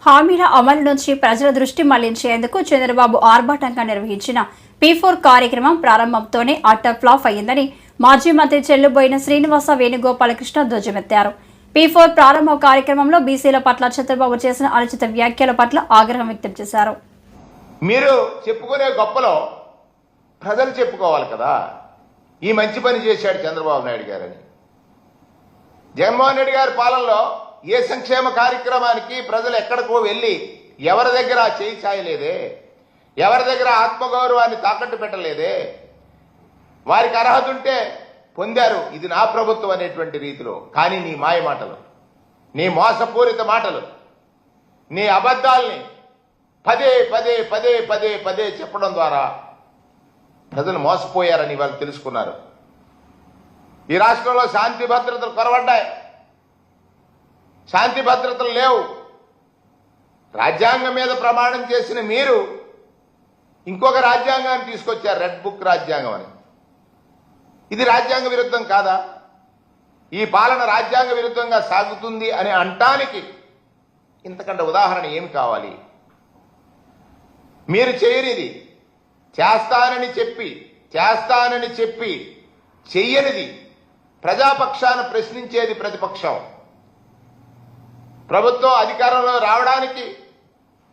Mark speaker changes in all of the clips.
Speaker 1: హామీల అమలు నుంచి ప్రజల దృష్టి మళ్లించేందుకు చంద్రబాబు ఆర్భాటంగా నిర్వహించిన P4 కార్యక్రమం ప్రారంభంతోనే అట్టర్ ఫ్లాప్ అయ్యిందని మాజీ మంత్రి చెల్లుబోయిన శ్రీనివాస వేణుగోపాలకృష్ణ ధ్వజమెత్తారు. P4 ప్రారంభ కార్యక్రమంలో బీసీల పట్ల చంద్రబాబు చేసిన అనుచిత వ్యాఖ్యల పట్ల ఆగ్రహం వ్యక్తం చేశారు.
Speaker 2: మీరు చెప్పుకునే గొప్పలో ప్రజలు చెప్పుకోవాలి కదా, ఈ మంచి పని చేశాడు చంద్రబాబు నాయుడు గారని. జగన్మోహన్ రెడ్డి గారి పాలనలో ఏ సంక్షేమ కార్యక్రమానికి ప్రజలు ఎక్కడికో వెళ్ళి ఎవరి దగ్గర చేయి చాయలేదే, ఎవరి దగ్గర ఆత్మగౌరవాన్ని తాకట్టు పెట్టలేదే. వారికి అర్హత ఉంటే పొందారు, ఇది నా ప్రభుత్వం అనేటువంటి రీతిలో. కానీ నీ మాయ మాటలు, నీ మోసపూరిత మాటలు, నీ అబద్ధాల్ని పదే పదే పదే పదే పదే చెప్పడం ద్వారా ప్రజలు మోసపోయారని వాళ్ళు తెలుసుకున్నారు. ఈ రాష్ట్రంలో శాంతి భద్రతలు కొరవడ్డాయి, శాంతి భద్రతలు లేవు. రాజ్యాంగం మీద ప్రమాణం చేసిన మీరు ఇంకొక రాజ్యాంగాన్ని తీసుకొచ్చారు, రెడ్ బుక్ రాజ్యాంగం అని. ఇది రాజ్యాంగ విరుద్ధం కాదా? ఈ పాలన రాజ్యాంగ విరుద్ధంగా సాగుతుంది అని అంటానికి ఇంతకంటే ఉదాహరణ ఏమి కావాలి? మీరు చేయనిది చేస్తానని చెప్పి చెయ్యనిది ప్రజాపక్షాన ప్రశ్నించేది ప్రతిపక్షం. ప్రభుత్వం అధికారంలో రావడానికి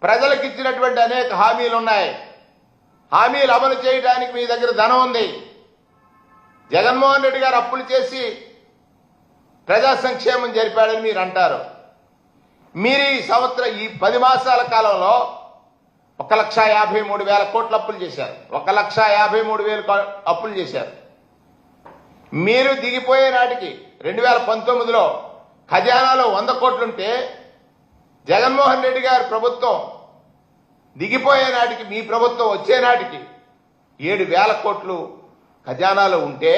Speaker 2: ప్రజలకు ఇచ్చినటువంటి అనేక హామీలు ఉన్నాయి. హామీలు అమలు చేయడానికి మీ దగ్గర ధనం ఉంది. జగన్మోహన్ రెడ్డి గారు అప్పులు చేసి ప్రజా సంక్షేమం జరిపాడని మీరు అంటారు. మీరు ఈ 10 మాసాల కాలంలో 1,53,000 కోట్ల అప్పులు చేశారు. 1,53,000 అప్పులు చేశారు. మీరు దిగిపోయే నాటికి 2019లో ఖజానాలో 100 కోట్లుంటే జగన్మోహన్ రెడ్డి గారి ప్రభుత్వం దిగిపోయే నాటికి, మీ ప్రభుత్వం వచ్చే నాటికి 7,000 కోట్లు ఖజానాలో ఉంటే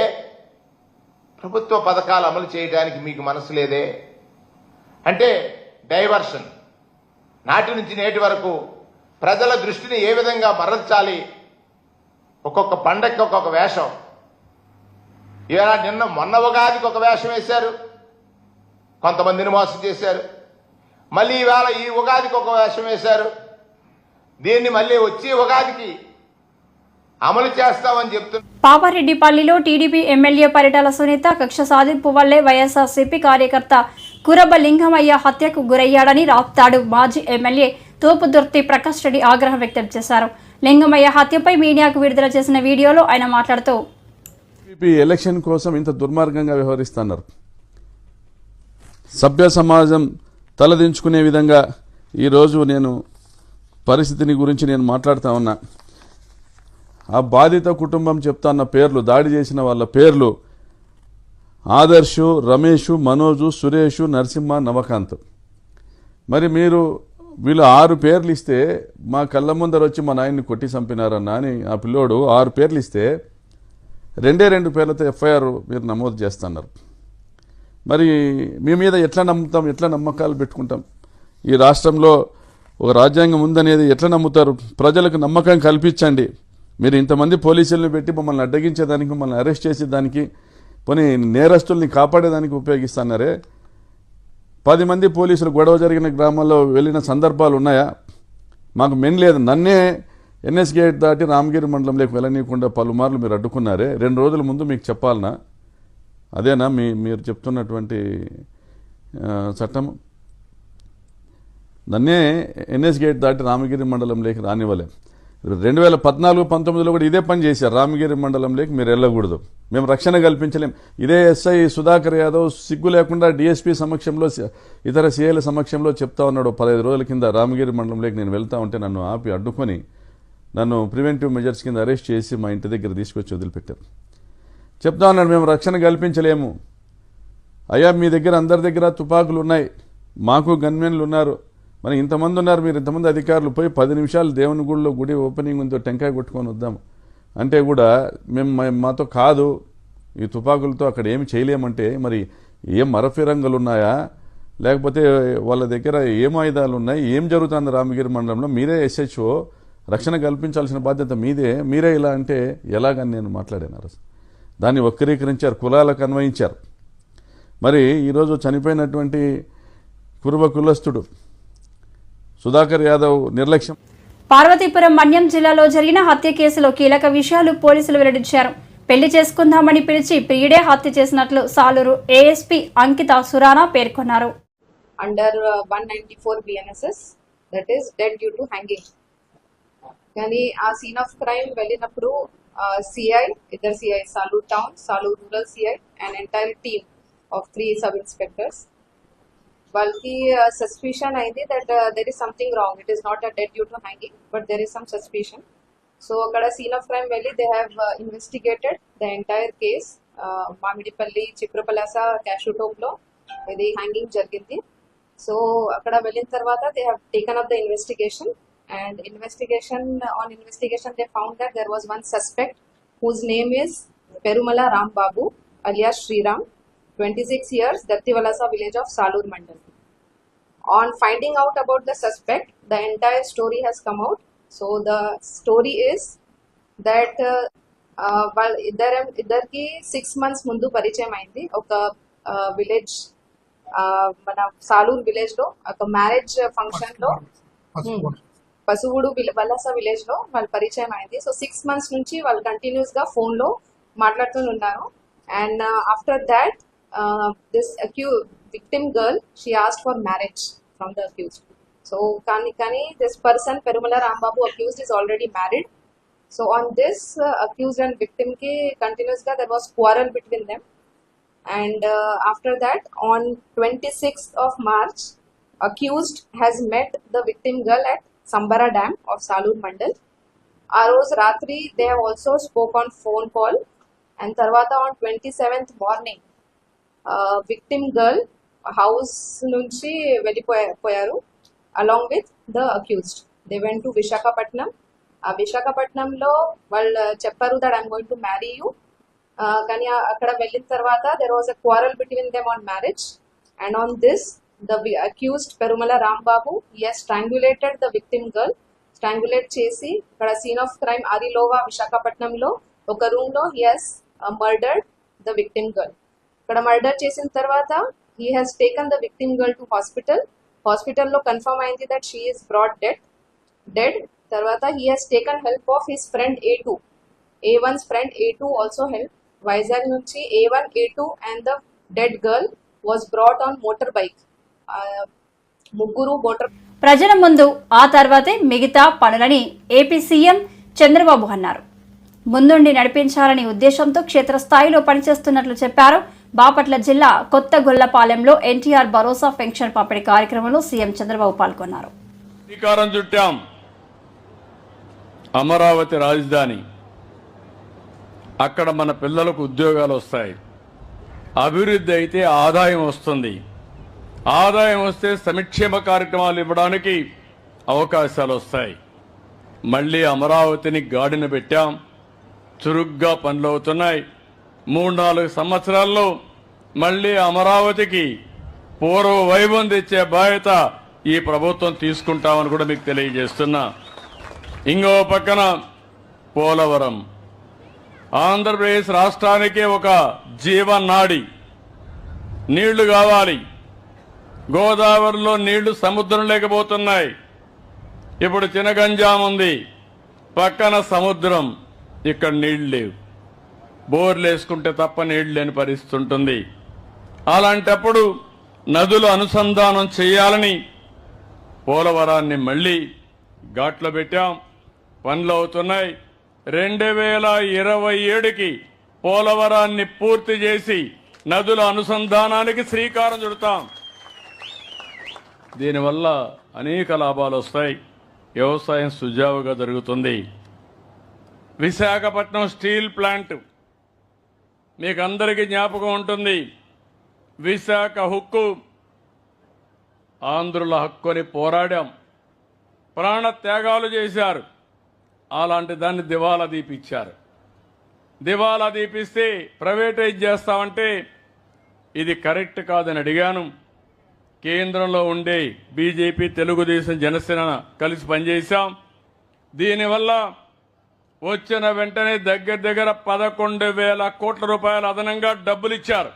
Speaker 2: ప్రభుత్వ పథకాలు అమలు చేయడానికి మీకు మనసు లేదే. అంటే డైవర్షన్, నాటి నుంచి నేటి వరకు ప్రజల దృష్టిని ఏ విధంగా మరల్చాలి, ఒక్కొక్క పండగకి ఒక్కొక్క వేషం. ఇవాళ మొన్న ఉగాదికి ఒక వేషం వేశారు, కొంతమందిని మోసం చేశారు. మళ్ళీ ఇవాళ ఈ ఉగాదికి ఒక వేషం వేశారు. దీన్ని మళ్ళీ వచ్చే ఉగాదికి అమలు చేస్తామని చెప్తున్నారు.
Speaker 1: పాపారెడ్డిపల్లిలో టీడీపీ ఎమ్మెల్యే పరిటాల సునీత కక్ష సాధింపు వల్లే వైఎస్ఆర్సీపీ కార్యకర్త కురబ లింగమయ్య హత్యకు గురయ్యాడని రాప్తాడు మాజీ ఎమ్మెల్యే తోపుదుర్తి ప్రకాష్ రెడ్డి ఆగ్రహం వ్యక్తం చేశారు. లింగమయ్య హత్యపై మీడియాకు విడుదల చేసిన వీడియోలో ఆయన మాట్లాడుతూ,
Speaker 3: ఎలక్షన్ కోసం ఇంత దుర్మార్గంగా వ్యవహరిస్తున్నారు. సభ్య సమాజం తలదించుకునే విధంగా ఈరోజు నేను పరిస్థితిని గురించి నేను మాట్లాడుతూ ఉన్నా. ఆ బాధిత కుటుంబం చెప్తున్న పేర్లు, దాడి చేసిన వాళ్ళ పేర్లు ఆదర్శు, రమేషు, మనోజు, సురేషు, నరసింహ, నవకాంత్. మరి వీళ్ళు 6 పేర్లు ఇస్తే మా కళ్ళ ముందర వచ్చి మా నాయన్ని కొట్టి చంపినారన్నా అని ఆ పిల్లోడు 6 పేర్లు ఇస్తే 2 పేర్లతో ఎఫ్ఐఆర్ మీరు నమోదు చేస్తున్నారు. మరి మీ మీద ఎట్లా నమ్ముతాం, ఎట్లా నమ్మకాలు పెట్టుకుంటాం? ఈ రాష్ట్రంలో ఒక రాజ్యాంగం ఉందనేది ఎట్లా నమ్ముతారు? ప్రజలకు నమ్మకం కల్పించండి. మీరు ఇంతమంది పోలీసులను పెట్టి మమ్మల్ని అడ్డగించేదానికి, మమ్మల్ని అరెస్ట్ చేసేదానికి, పోనీ నేరస్తుల్ని కాపాడేదానికి ఉపయోగిస్తున్నారే. 10 మంది పోలీసులు గొడవ జరిగిన గ్రామాల్లో వెళ్ళిన సందర్భాలు ఉన్నాయా? మాకు మెయిన్ లేదు. నన్నే ఎన్ఎస్ గేట్ దాటి రామగిరి మండలంలోకి వెళ్ళనీయకుండా పలుమార్లు మీరు అడ్డుకున్నారే. 2 రోజుల ముందు మీకు చెప్పాలనా? అదేనా మీరు చెప్తున్నటువంటి చట్టం? నన్నే ఎన్ఎస్ గేట్ దాటి రామగిరి మండలంలోకి రానివ్వలే. 2014-19లో కూడా ఇదే పని చేశారు. రామగిరి మండలంలోకి మీరు వెళ్ళకూడదు, మేము రక్షణ కల్పించలేం. ఇదే ఎస్ఐ సుధాకర్ యాదవ్ సిగ్గు లేకుండా డిఎస్పీ సమక్షంలో, ఇతర సీఐల సమక్షంలో చెప్తా ఉన్నాడు. 15 రోజుల కింద రామగిరి మండలంలోకి నేను వెళ్తా ఉంటే నన్ను ఆపి అడ్డుకొని నన్ను ప్రివెంటివ్ మెజర్స్ కింద అరెస్ట్ చేసి మా ఇంటి దగ్గర తీసుకొచ్చి వదిలిపెట్టారు. చెప్తా ఉన్నాడు, మేము రక్షణ కల్పించలేము. అయ్యా, మీ దగ్గర అందరి దగ్గర తుపాకులు ఉన్నాయి, మాకు గన్మెన్లు ఉన్నారు, మరి ఇంతమంది ఉన్నారు, మీరు ఇంతమంది అధికారులు పోయి 10 నిమిషాలు దేవుని గుడిలో గుడి ఓపెనింగ్ ఉందో టెంకాయ కొట్టుకొని వద్దాం అంటే కూడా మాతో కాదు, ఈ తుపాకులతో అక్కడ ఏమి చేయలేమంటే మరి ఏం మరఫిరంగులు ఉన్నాయా, లేకపోతే వాళ్ళ దగ్గర ఏం ఆయుధాలు ఉన్నాయి, ఏం జరుగుతుంది రామగిరి మండలంలో, మీరే ఎస్హెచ్ఓ, రక్షణ కల్పించాల్సిన బాధ్యత మీరే ఇలా అంటే ఎలాగని నేను మాట్లాడాను. దాన్ని వక్రీకరించారు, కులాలకు అన్వయించారు. మరి ఈరోజు చనిపోయినటువంటి కురుబ కులస్తుడు సుధాకర్ యాదవ్ నిర్లక్ష్యం.
Speaker 1: పార్వతీపురం మన్యం జిల్లాలో జరిగిన హత్య కేసులో కీలక విషయాలు పోలీసులు వెల్లడించారు. పెళ్లి చేసుకుందామని పిలిచి ప్రియుడే హత్య చేసినట్లు సాలూరు ఏఎస్పీ అంకిత సురానా పేర్కొన్నారు.
Speaker 4: Under 194 BNSS, that is dead due to hanging. కానీ ఆ సీన్ ఆఫ్ క్రైమ్ వెళ్ళినప్పుడు సిఐ, ఇద్దరు CI, Saluru town, Saluru rural CI and entire team of 3 sub inspectors, వాళ్ళకి సస్పిషన్ అయింది that there is something wrong. It is not a dead due to hanging, but there is some suspicion. So అక్కడ scene of crime వెళ్ళి they have investigated the entire case. Mamidipalli Chiprapalasa క్యాషూటోప్లో ఇది hanging జరిగింది. So అక్కడ వెళ్ళిన తర్వాత they have taken up the investigation, and investigation they found that there was one suspect whose name is Perumala Ram Babu alias Sriram, 26 years, Dattivalasa village of Salur Mandal. On finding out about the suspect, the entire story has come out. So the story is that while ఇద్దరికి 6 months ముందు పరిచయం అయింది. ఒక village, మన Salur village లో ఒక marriage function లో, పసువుడు వలస విలేజ్ లో వాళ్ళు పరిచయం అయింది. సో 6 months నుంచి వాళ్ళు కంటిన్యూస్ గా ఫోన్ లో మాట్లాడుతూ ఉన్నారు. And after that this victim girl, she asked for marriage from the accused. So కానీ this person Perumala Rambabu accused is already married. So on this accused and victim కి కంటిన్యూస్ గా there was quarrel between them. And after that, on 26th of March, accused has met the victim girl at Sambara Dam of Salur Mandal. Aroz Ratri, they have also spoke on phone call. And Tarvata on 27th morning, victim girl house nunchi vellipoyaru along with the accused. They went to Visakhapatnam. Visakhapatnam lo vallu chepparu that I'm going to marry you. కానీ అక్కడ వెళ్ళిన తర్వాత there was a quarrel between them on marriage, and on this the accused Perumala Rambabu, he has strangulated the victim girl. Strangulate చేసి ఇక్కడ scene of crime Arilova Visakhapatnam లో ఒక room లో he has murdered the victim girl. ఇక్కడ murder చేసిన తర్వాత he has taken the victim girl to hospital లో confirm అయింది that she is brought dead. తర్వాత he has taken help of his friend A1's friend A2 also helped. Vizag నుంచి A1, A2 and the dead girl was brought on motorbike. ముగ్గురు
Speaker 1: ప్రజల ముందు ఆ తర్వాతే మిగతా పనులని ఏపీ సీఎం చంద్రబాబు అన్నారు. ముందుండి నడిపించాలని ఉద్దేశంతో క్షేత్రస్థాయిలో పనిచేస్తున్నట్లు చెప్పారు. బాపట్ల జిల్లా కొత్తగొల్లపాలెంలో ఎన్టీఆర్ భరోసా పెన్షన్ పంపిణీ కార్యక్రమంలో సీఎం చంద్రబాబు పాల్గొన్నారు.
Speaker 5: శ్రీకారం చుట్టాం. అమరావతి రాజధాని, అక్కడ మన పిల్లలకు ఉద్యోగాలు వస్తాయి. అభివృద్ధి అయితే ఆదాయం వస్తుంది. ఆదాయం వస్తే సంక్షేమ కార్యక్రమాలు ఇవ్వడానికి అవకాశాలు వస్తాయి. మళ్ళీ అమరావతిని గాడిన పెట్టాం. చురుగ్గా పనులు అవుతున్నాయి. 3-4 సంవత్సరాల్లో మళ్ళీ అమరావతికి పూర్వ వైభవం తెచ్చే బాధ్యత ఈ ప్రభుత్వం తీసుకుంటామని కూడా మీకు తెలియజేస్తున్నా. ఇంకో పక్కన పోలవరం, ఆంధ్రప్రదేశ్ రాష్ట్రానికి ఒక జీవనాడి. నీళ్లు కావాలి. గోదావరిలో నీళ్లు సముద్రం లేకపోతున్నాయి. ఇప్పుడు చినగంజాం ఉంది, పక్కన సముద్రం, ఇక్కడ నీళ్లు లేవు. బోర్లు వేసుకుంటే తప్ప నీళ్లు లేని పరిస్థితి ఉంటుంది. అలాంటప్పుడు నదులు అనుసంధానం చేయాలని పోలవరాన్ని మళ్లీ ఘాట్లో పెట్టాం. పనులు అవుతున్నాయి. 2027కి పోలవరాన్ని పూర్తి చేసి నదుల అనుసంధానానికి శ్రీకారం చుడతాం. దీనివల్ల అనేక లాభాలు వస్తాయి. వ్యవసాయం సుజావుగా జరుగుతుంది. విశాఖపట్నం స్టీల్ ప్లాంట్ మీకు అందరికీ జ్ఞాపకం ఉంటుంది. విశాఖ హక్కు, ఆంధ్రుల హక్కు అని పోరాడాం. ప్రాణ త్యాగాలు చేశారు. అలాంటి దాన్ని దివాలా దీపిచ్చారు. దివాలా దీపిస్తే ప్రైవేటైజ్ చేస్తామంటే ఇది కరెక్ట్ కాదని అడిగాను. కేంద్రంలో ఉండే బీజేపీ, తెలుగుదేశం, జనసేన కలిసి పనిచేశాం. దీనివల్ల వచ్చిన వెంటనే దగ్గర 11,000 కోట్ల రూపాయలు అదనంగా డబ్బులు ఇచ్చారు.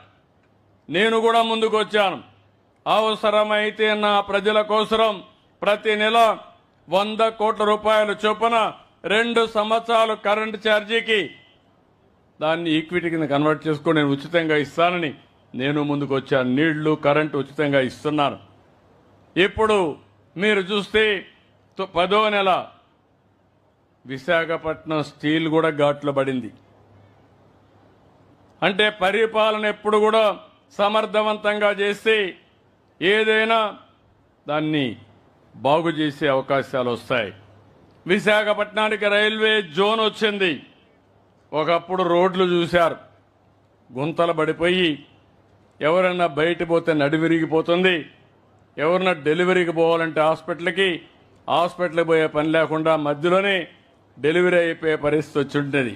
Speaker 5: నేను కూడా ముందుకు వచ్చాను. అవసరమైతే నా ప్రజల కోసం ప్రతి నెల 100 కోట్ల రూపాయలు చొప్పున 2 సంవత్సరాలు కరెంటు ఛార్జీకి దాన్ని ఈక్విటీ కింద కన్వర్ట్ చేసుకొని నేను ఉచితంగా ఇస్తానని నేను ముందుకు వచ్చాను. నీళ్లు, కరెంటు ఉచితంగా ఇస్తున్నాను. ఇప్పుడు మీరు చూస్తే 10వ నెల విశాఖపట్నం స్టీల్ కూడా ఘాట్లో పడింది. అంటే పరిపాలన ఎప్పుడు కూడా సమర్థవంతంగా చేస్తే ఏదైనా దాన్ని బాగు చేసే అవకాశాలు వస్తాయి. విశాఖపట్నానికి రైల్వే జోన్ వచ్చింది. ఒకప్పుడు రోడ్లు చూశారు, గుంతలు పడిపోయి ఎవరన్నా బయట పోతే నడి విరిగిపోతుంది. ఎవరన్నా డెలివరీకి పోవాలంటే హాస్పిటల్కి పోయే పని లేకుండా మధ్యలోనే డెలివరీ అయిపోయే పరిస్థితి వచ్చి ఉంటుంది.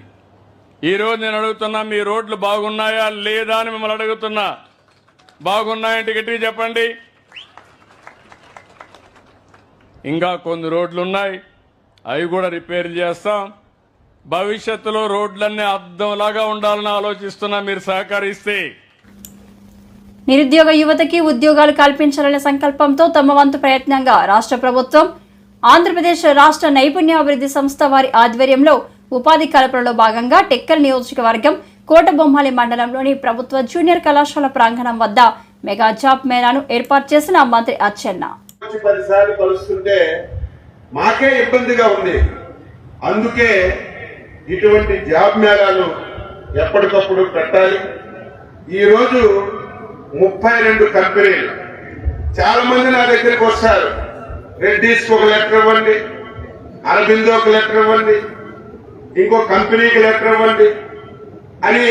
Speaker 5: ఈరోజు నేను అడుగుతున్నా, మీ రోడ్లు బాగున్నాయా లేదా అని మిమ్మల్ని అడుగుతున్నా. బాగున్నాయంటే గట్టిగా చెప్పండి. ఇంకా కొన్ని రోడ్లు ఉన్నాయి, అవి కూడా రిపేర్ చేస్తాం. భవిష్యత్తులో రోడ్లన్నీ అద్దంలాగా ఉండాలని ఆలోచిస్తున్నా, మీరు సహకరిస్తే.
Speaker 1: నిరుద్యోగ యువతకి ఉద్యోగాలు కల్పించాలనే సంకల్పంతో తమ వంతు ప్రయత్నంగా రాష్ట్ర ప్రభుత్వం ఆంధ్రప్రదేశ్ రాష్ట్ర నైపుణ్యాభివృద్ధి సంస్థ వారి ఆధ్వర్యంలో ఉపాధి కల్పనలో భాగంగా టెక్కల్ నియోజకవర్గం కోటబొమ్మాలి మండలంలోని ప్రభుత్వ జూనియర్ కళాశాల ప్రాంగణం వద్ద మెగా జాబ్ మేళాను ఏర్పాటు చేసిన మంత్రి అచ్చెన్న.
Speaker 6: 10 సార్లు కలుస్తుంటే మాకే ఇబ్బందిగా ఉంది. అందుకే ఇటువంటి జాబ్ మేళాలు ఎప్పటికప్పుడు పెట్టాలి. ఈరోజు 32 కంపెనీలు, చాలా మంది నా దగ్గరికి వస్తారు. రెడ్డీస్కి ఒక లెటర్ ఇవ్వండి, అరబిందో ఒక లెటర్ ఇవ్వండి, ఇంకో కంపెనీకి లెటర్ ఇవ్వండి అని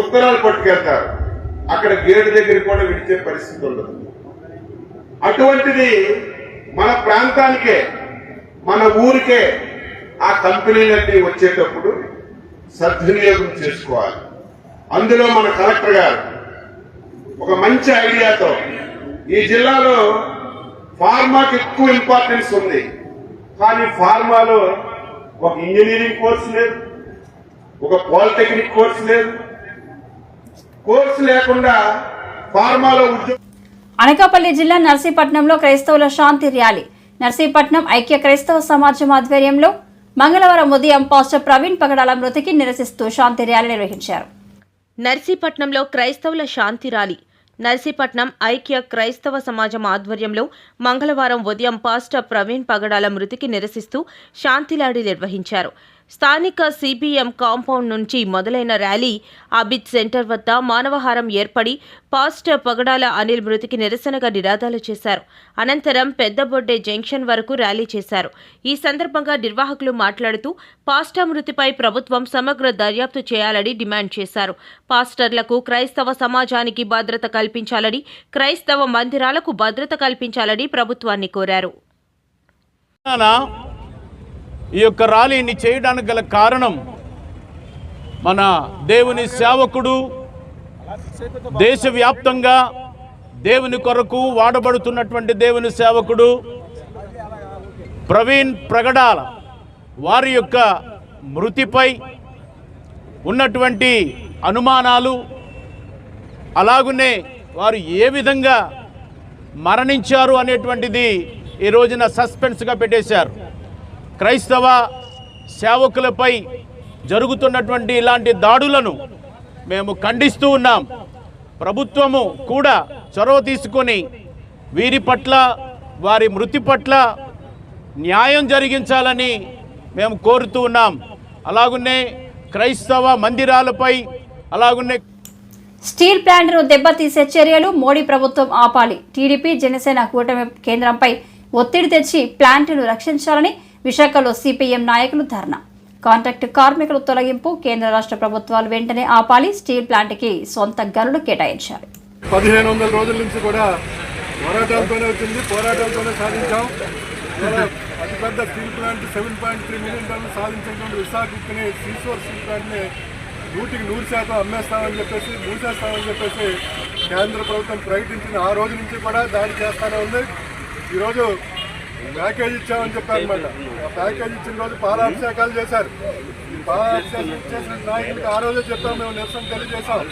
Speaker 6: ఉత్తరాలు పట్టుకెళ్తారు. అక్కడ గేటు దగ్గర కూడా విడిచే పరిస్థితి ఉండదు. అటువంటిది మన ప్రాంతానికే, మన ఊరికే ఆ కంపెనీలన్నీ వచ్చేటప్పుడు సద్వినియోగం చేసుకోవాలి. అందులో మన కలెక్టర్ గారు ఒక మంచి ఐడియాతో, ఈ జిల్లాలో ఫార్మాకి ఎక్కువ ఇంపార్టెన్స్ ఉంది, కానీ ఫార్మాలో ఒక ఇంజనీరింగ్ కోర్సు లేదు, ఒక పాలిటెక్నిక్ కోర్సు లేదు. కోర్సు లేకుండా ఫార్మాలో ఉద్యోగం.
Speaker 1: అనకాపల్లి జిల్లా నర్సీపట్నంలో క్రైస్తవుల శాంతి ర్యాలీ. నర్సీపట్నం ఐక్య క్రైస్తవ సమాజం ఆధ్వర్యంలో మంగళవారం ఉదయం పాస్టర్ ప్రవీణ్ పగడాల మృతికి నిరసిస్తూ శాంతి ర్యాలీ నిర్వహించారు.
Speaker 7: నర్సీపట్నంలో క్రైస్తవుల శాంతి ర్యాలీ. నర్సీపట్నం ఐక్య క్రైస్తవ సమాజం ఆధ్వర్యంలో మంగళవారం ఉదయం పాస్టర్ ప్రవీణ్ పగడాల మృతికి నిరసిస్తూ శాంతి ర్యాలీ నిర్వహించారు. స్థానిక సిబిఎం కాంపౌండ్ నుంచి మొదలైన ర్యాలీ అబిద్ సెంటర్ వద్ద మానవహారం ఏర్పడి పాస్టర్ పగడాల అనిల్ మృతికి నిరసనగా నినాదాలు చేశారు. అనంతరం పెద్దబొడ్డే జంక్షన్ వరకు ర్యాలీ చేశారు. ఈ సందర్భంగా నిర్వాహకులు మాట్లాడుతూ పాస్టర్ మృతిపై ప్రభుత్వం సమగ్ర దర్యాప్తు చేయాలని డిమాండ్ చేశారు. పాస్టర్లకు, క్రైస్తవ సమాజానికి భద్రత కల్పించాలని, క్రైస్తవ మందిరాలకు భద్రత కల్పించాలని ప్రభుత్వాన్ని కోరారు.
Speaker 8: ఈ యొక్క ర్యాలీని చేయడానికి గల కారణం, మన దేవుని సేవకుడు దేశవ్యాప్తంగా దేవుని కొరకు వాడబడుతున్నటువంటి దేవుని సేవకుడు ప్రవీణ్ పగడాల వారి యొక్క మృతిపై ఉన్నటువంటి అనుమానాలు, అలాగునే వారు ఏ విధంగా మరణించారు అనేటువంటిది ఈ రోజున సస్పెన్స్గా పెట్టేశారు. క్రైస్తవ సేవకులపై జరుగుతున్నటువంటి ఇలాంటి దాడులను మేము ఖండిస్తూ ఉన్నాం. ప్రభుత్వము కూడా చొరవ తీసుకొని వీరి పట్ల, వారి మృతి పట్ల న్యాయం జరిగించాలని మేము కోరుతూ ఉన్నాం. అలాగునే క్రైస్తవ మందిరాలపై, అలాగునే
Speaker 1: స్టీల్ ప్లాంట్ను దెబ్బతీసే చర్యలు మోడీ ప్రభుత్వం ఆపాలి. టీడీపీ, జనసేన కూటమి కేంద్రంపై ఒత్తిడి తెచ్చి ప్లాంట్ను రక్షించాలని విశాఖలో సిపిఎం నాయకులు ధర్నా. కాంట్రాక్టు కార్మికుల తొలగింపు కేంద్ర రాష్ట్ర ప్రభుత్వాలు వెంటనే ఆపాలి. స్టీల్ ప్లాంట్కి సొంత గనులు కేటాయించాలి.
Speaker 9: 1500 రోజుల నుంచి కూడా పోరాటాలతోనే వచ్చింది, పోరాటాలతోనే సాధించాం. అతిపెద్ద స్టీల్ ప్లాంట్ 7.3 మిలియన్ టన్నులు సాధించినటువంటి విశాఖని సీసోర్ స్టీల్ ప్లాంట్ని 100% అమ్మేస్తామని చెప్పేసి, మూసేస్తామని చెప్పేసి కేంద్ర ప్రభుత్వం ప్రకటించిన ఆ రోజు నుంచి కూడా దాడి చేస్తానే ఉంది. ఈరోజు ప్యాకేజ్ ఇచ్చామని చెప్పారనమాట. ఆ ప్యాకేజ్ ఇచ్చిన రోజు పాలాభిషేకాలు చేశారు. ఈ పాలాభిషేకం చేసిన నాయకులకు ఆ రోజే చెప్పాము, మేము నిరసన తెలియజేశాం.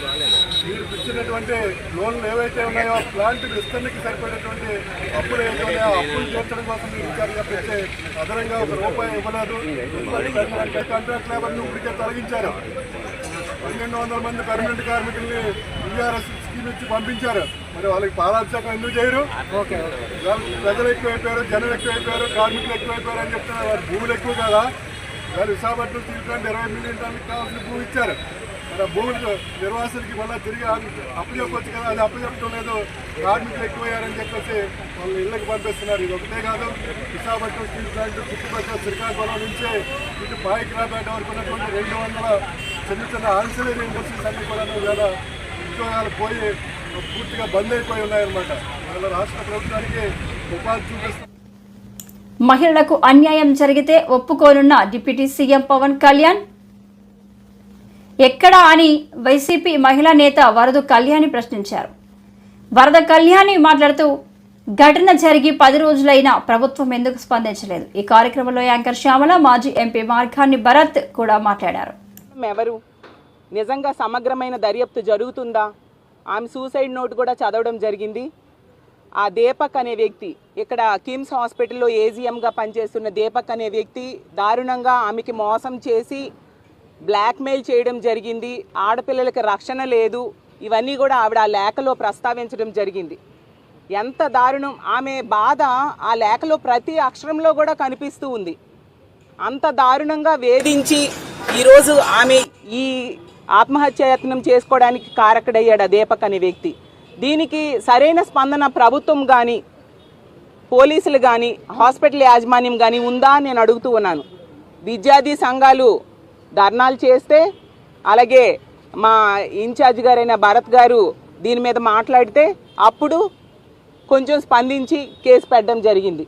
Speaker 9: మీరు ఇచ్చినటువంటి లోన్లు ఏవైతే ఉన్నాయో ప్లాంట్ విస్తరణకి సరిపడేటువంటి అప్పులు ఏవైతే ఉన్నాయో అప్పులు తీర్చడం కోసం మీరు ఇచ్చారు తప్పించి అదనంగా ₹1 ఇవ్వలేదు. కాంట్రాక్ట్ లేబర్ని ఇప్పటికే తొలగించారు. 1200 మంది పర్మనెంట్ కార్మికుల్ని టీఆర్ఎస్ స్కీమ్ ఇచ్చి పంపించారు. మరి వాళ్ళకి పాలాభిషేకం ఎందుకు చేయరు? ప్రజలు ఎక్కువైపోయారు, జనం ఎక్కువైపోయారు, కార్మికులు ఎక్కువైపోయారు అని చెప్తున్నారు. వారి భూములు ఎక్కువ కదా. వాళ్ళు విశాఖపట్నం స్టీల్ ప్లాంట్ 20 మిలియన్ టన్నులకు కావాల్సిన భూమి ఇచ్చారు. మరి ఆ భూములు నిర్వాసులకి మళ్ళీ తిరిగి అప్పచెప్పొచ్చు కదా, అది అప్పచెప్పడం లేదు. కార్మికులు ఎక్కువయ్యారని చెప్పేసి వాళ్ళు ఇళ్ళకి పంపిస్తున్నారు. ఇది ఒకటే కాదు, విశాఖపట్నం స్టీల్ ప్లాంట్ చుట్టుపక్కల శ్రీకాకుళం నుంచి ఇటు పాయికిరాపేట వరకు ఉన్నటువంటి 200 చిన్న చిన్న ఆన్సిలరీ ఇండస్ట్రీస్ అన్ని కూడా ఇవాళ ఉద్యోగాలు పోయి పూర్తిగా బంద్ అయిపోయి ఉన్నాయన్నమాట. ఇవాళ రాష్ట్ర ప్రభుత్వానికి ఉపాధి చూపిస్తుంది.
Speaker 1: మహిళలకు అన్యాయం జరిగితే ఒప్పుకోనున్న డిప్యూటీ సీఎం పవన్ కళ్యాణ్ ఎక్కడా అని వైసీపీ మహిళా నేత వరద కళ్యాణి ప్రశ్నించారు. వరద కళ్యాణి మాట్లాడుతూ ఘటన జరిగి 10 రోజులైనా ప్రభుత్వం ఎందుకు స్పందించలేదు. ఈ కార్యక్రమంలో యాంకర్ శ్యామల, మాజీ ఎంపీ మార్గాన్ని భరత్ కూడా మాట్లాడారు.
Speaker 10: ఎవరు నిజంగా సమగ్రమైన దర్యాప్తు జరుగుతుందా? ఆమె సూసైడ్ నోట్ కూడా చదవడం జరిగింది. ఆ దీపక్ అనే వ్యక్తి, ఇక్కడ కిమ్స్ హాస్పిటల్లో ఏజీఎంగా పనిచేస్తున్న దీపక్ అనే వ్యక్తి దారుణంగా ఆమెకి మోసం చేసి బ్లాక్మెయిల్ చేయడం జరిగింది. ఆడపిల్లలకి రక్షణ లేదు, ఇవన్నీ కూడా ఆవిడ ఆ లేఖలో ప్రస్తావించడం జరిగింది. ఎంత దారుణం! ఆమె బాధ ఆ లేఖలో ప్రతి అక్షరంలో కూడా కనిపిస్తూ ఉంది. అంత దారుణంగా వేధించి ఈరోజు ఆమె ఈ ఆత్మహత్యాయత్నం చేసుకోవడానికి కారకుడయ్యాడు ఆ దీపక్ అనే వ్యక్తి. దీనికి సరైన స్పందన ప్రభుత్వం కానీ, పోలీసులు కానీ, హాస్పిటల్ యాజమాన్యం కానీ ఉందా అని నేను అడుగుతూ ఉన్నాను. విద్యార్థి సంఘాలు ధర్నాలు చేస్తే, అలాగే మా ఇన్ఛార్జ్ గారైన భరత్ గారు దీని మీద మాట్లాడితే అప్పుడు కొంచెం స్పందించి కేసు పెట్టడం జరిగింది.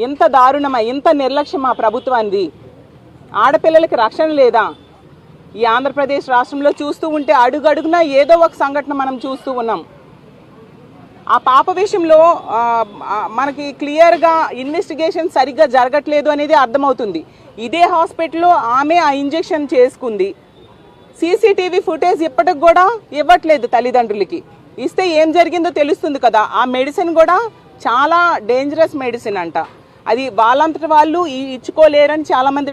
Speaker 10: ఇంత దారుణమా, ఇంత నిర్లక్ష్యమా ప్రభుత్వానికి? ఆడపిల్లలకి రక్షణ లేదా? ఈ ఆంధ్రప్రదేశ్ రాష్ట్రంలో చూస్తూ ఉంటే అడుగడుగునా ఏదో ఒక సంఘటన మనం చూస్తూ ఉన్నాం. ఆ పాప విషయంలో మనకి క్లియర్గా ఇన్వెస్టిగేషన్ సరిగ్గా జరగట్లేదు అనేది అర్థమవుతుంది. ఇదే హాస్పిటల్లో ఆమె ఆ ఇంజెక్షన్ చేసుకుంది. సీసీటీవీ ఫుటేజ్ ఇప్పటికి కూడా ఇవ్వట్లేదు తల్లిదండ్రులకి. ఇస్తే ఏం జరిగిందో తెలుస్తుంది కదా. ఆ మెడిసిన్ కూడా చాలా డేంజరస్ మెడిసిన్ అంట. అది వాళ్ళంతటి వాళ్ళు ఇచ్చుకోలేరని చాలామంది